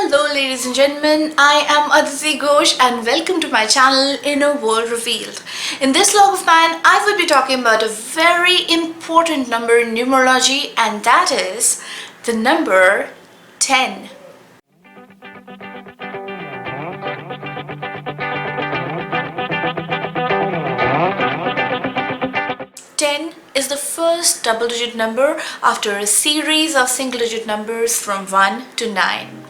Hello ladies and gentlemen, I am Aditi Ghosh and welcome to my channel Inner World Revealed. In this log of mine, I will be talking about a very important number in numerology, and that is the number 10. Ten is the first double-digit number after a series of single-digit numbers from 1 to 9.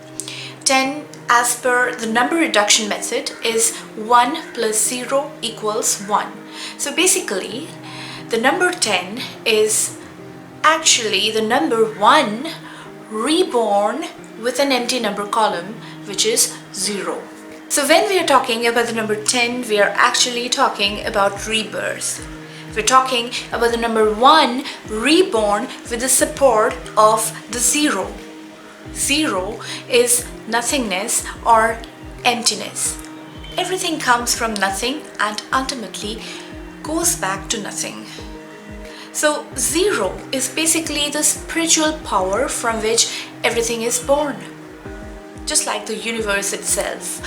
10, as per the number reduction method, is 1 plus 0 equals 1. So basically, the number 10 is actually the number 1 reborn with an empty number column, which is 0. So when we are talking about the number 10, we are actually talking about rebirth. We're talking about the number 1 reborn with the support of the 0. 0 is nothingness or emptiness. Everything comes from nothing and ultimately goes back to nothing. So 0 is basically the spiritual power from which everything is born. Just like the universe itself,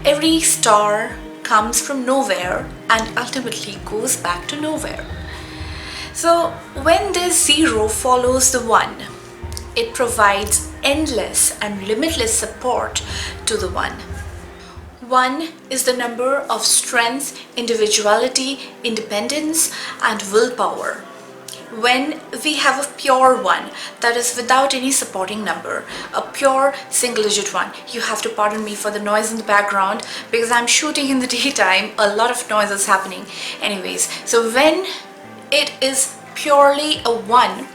every star comes from nowhere and ultimately goes back to nowhere. So when this 0 follows the 1, it provides endless and limitless support to the 1. 1 is the number of strength, individuality, independence, and willpower. When we have a pure 1, that is without any supporting number, a pure single-digit 1. You have to pardon me for the noise in the background because I'm shooting in the daytime, a lot of noise is happening. Anyways, so when it is purely a 1,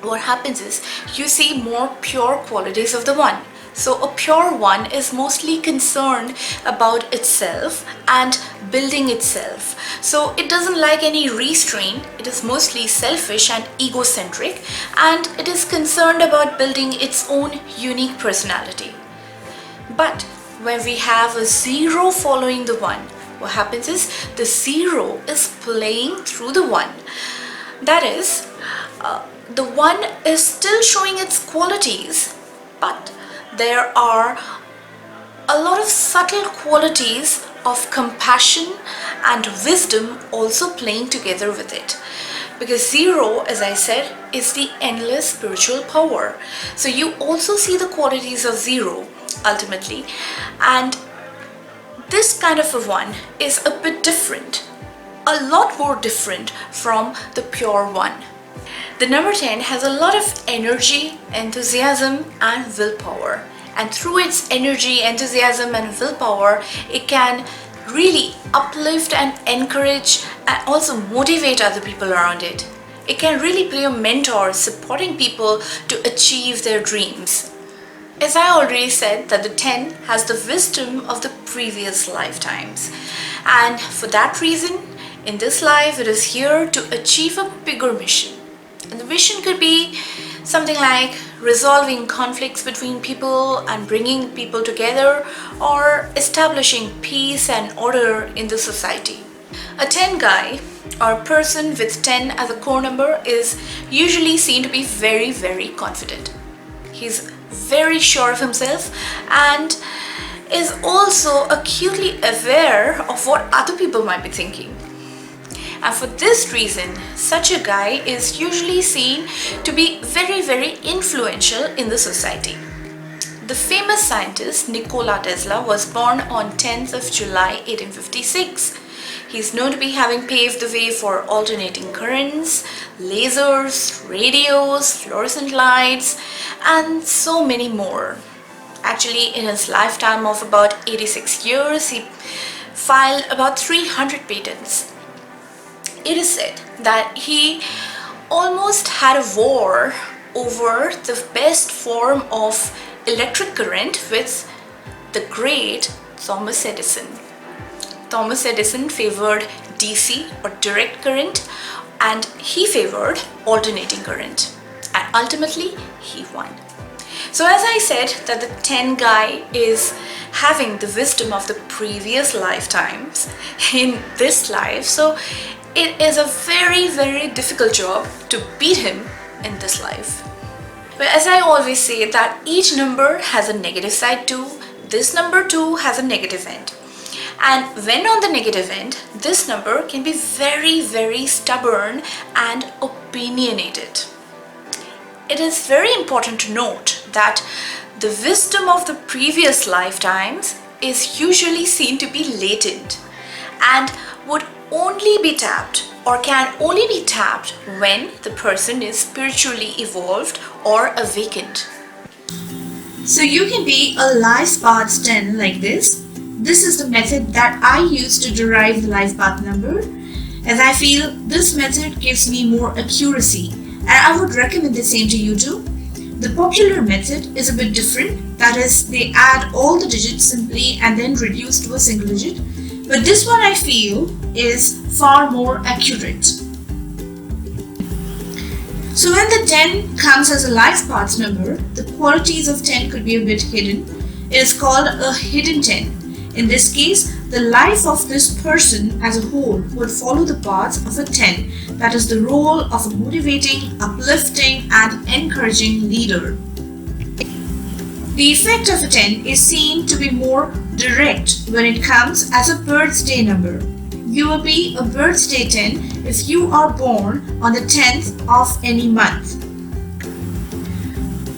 what happens is you see more pure qualities of the 1. So a pure 1 is mostly concerned about itself and building itself. So it doesn't like any restraint. It is mostly selfish and egocentric, and it is concerned about building its own unique personality. But when we have a 0 following the 1, what happens is the 0 is playing through the 1. That is, the 1 is still showing its qualities, but there are a lot of subtle qualities of compassion and wisdom also playing together with it. Because 0, as I said, is the endless spiritual power. So you also see the qualities of 0 ultimately, and this kind of a 1 is a bit different, a lot more different from the pure 1. The number 10 has a lot of energy, enthusiasm, and willpower. And through its energy, enthusiasm, and willpower, it can really uplift and encourage and also motivate other people around it. It can really play a mentor, supporting people to achieve their dreams. As I already said, that the 10 has the wisdom of the previous lifetimes. And for that reason, in this life, it is here to achieve a bigger mission. And the mission could be something like resolving conflicts between people and bringing people together, or establishing peace and order in the society. A 10 guy or person with 10 as a core number is usually seen to be very, very confident. He's very sure of himself and is also acutely aware of what other people might be thinking. And for this reason, such a guy is usually seen to be very, very influential in the society. The famous scientist Nikola Tesla was born on 10th of July 1856. He is known to be having paved the way for alternating currents, lasers, radios, fluorescent lights, and so many more. Actually, in his lifetime of about 86 years, he filed about 300 patents. It is said that he almost had a war over the best form of electric current with the great Thomas Edison. Thomas Edison favored DC or direct current, and he favored alternating current, and ultimately he won. So as I said, that the 10 guy is having the wisdom of the previous lifetimes in this life, so it is a very, very difficult job to beat him in this life. But as I always say that each number has a negative side too. This number too has a negative end. And when on the negative end, this number can be very, very stubborn and opinionated. It is very important to note that the wisdom of the previous lifetimes is usually seen to be latent and would only be tapped or can only be tapped when the person is spiritually evolved or awakened. So you can be a life path 10 like this. This is the method that I use to derive the life path number, as I feel this method gives me more accuracy, and I would recommend the same to you too. The popular method is a bit different, that is, they add all the digits simply and then reduce to a single digit, but this one I feel is far more accurate. So when the 10 comes as a life path number, the qualities of 10 could be a bit hidden. It is called a hidden 10. In this case, the life of this person as a whole would follow the path of a 10, that is the role of a motivating, uplifting and encouraging leader. The effect of a 10 is seen to be more direct when it comes as a birthday number. You will be a birthday 10 if you are born on the 10th of any month.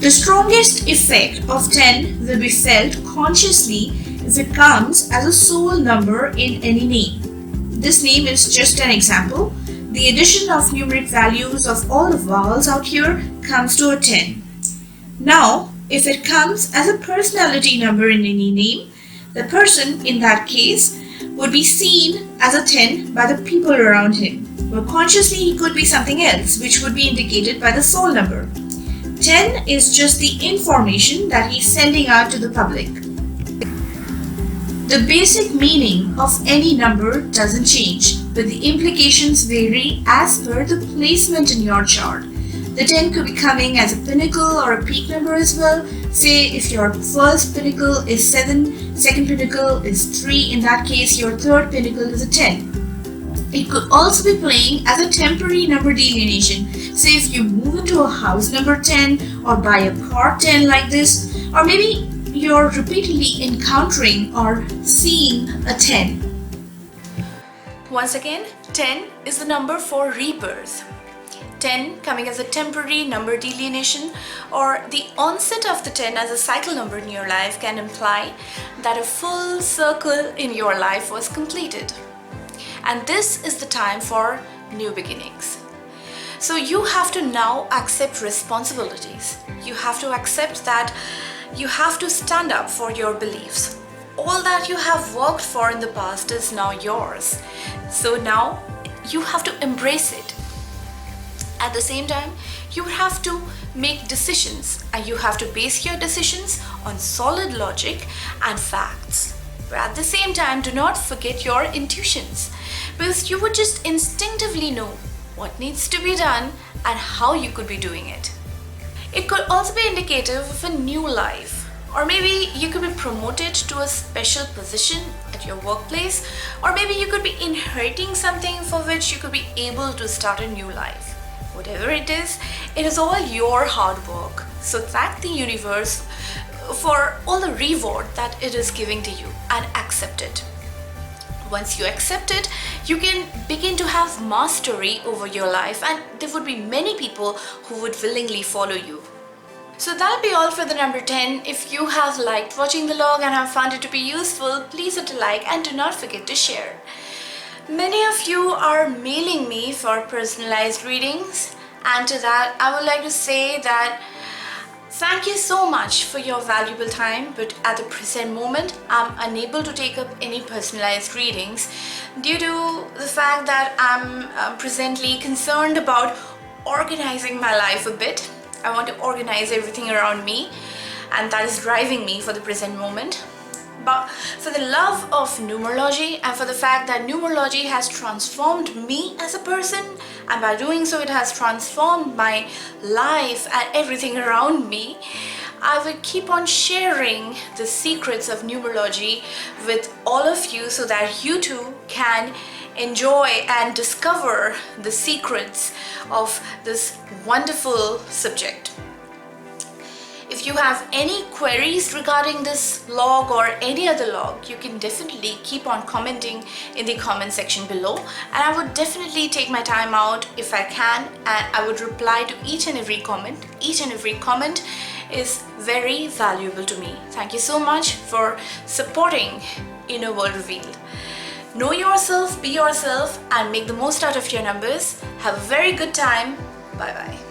The strongest effect of 10 will be felt consciously if it comes as a sole number in any name. This name is just an example. The addition of numeric values of all the vowels out here comes to a 10. Now, if it comes as a personality number in any name, the person in that case would be seen as a 10 by the people around him. But consciously he could be something else, which would be indicated by the soul number. 10 is just the information that he's sending out to the public. The basic meaning of any number doesn't change, but the implications vary as per the placement in your chart. The 10 could be coming as a pinnacle or a peak number as well. Say if your first pinnacle is 7, second pinnacle is 3, in that case your third pinnacle is a 10. It could also be playing as a temporary number delineation. Say if you move into a house number 10 or buy a car 10 like this, or maybe you're repeatedly encountering or seeing a 10. Once again, 10 is the number for rebirth. 10 coming as a temporary number delineation or the onset of the 10 as a cycle number in your life can imply that a full circle in your life was completed. And this is the time for new beginnings. So you have to now accept responsibilities. You have to accept that you have to stand up for your beliefs. All that you have worked for in the past is now yours. So now you have to embrace it. At the same time, you have to make decisions and you have to base your decisions on solid logic and facts. But at the same time, do not forget your intuitions, because you would just instinctively know what needs to be done and how you could be doing it. It could also be indicative of a new life, or maybe you could be promoted to a special position at your workplace, or maybe you could be inheriting something for which you could be able to start a new life. Whatever it is all your hard work. So thank the universe for all the reward that it is giving to you and accept it. Once you accept it, you can begin to have mastery over your life, and there would be many people who would willingly follow you. So that'll be all for the number 10. If you have liked watching the log and have found it to be useful, please hit a like and do not forget to share. Many of you are mailing me for personalized readings, and to that I would like to say that thank you so much for your valuable time, but at the present moment I'm unable to take up any personalized readings due to the fact that I'm presently concerned about organizing my life a bit. I want to organize everything around me, and that is driving me for the present moment. But for the love of numerology and for the fact that numerology has transformed me as a person, and by doing so it has transformed my life and everything around me, I will keep on sharing the secrets of numerology with all of you so that you too can enjoy and discover the secrets of this wonderful subject. If you have any queries regarding this log or any other log, you can definitely keep on commenting in the comment section below, and I would definitely take my time out if I can, and I would reply to each and every comment. Each and every comment is very valuable to me. Thank you so much for supporting Inner World Revealed. Know yourself, be yourself, and make the most out of your numbers. Have a very good time. Bye bye.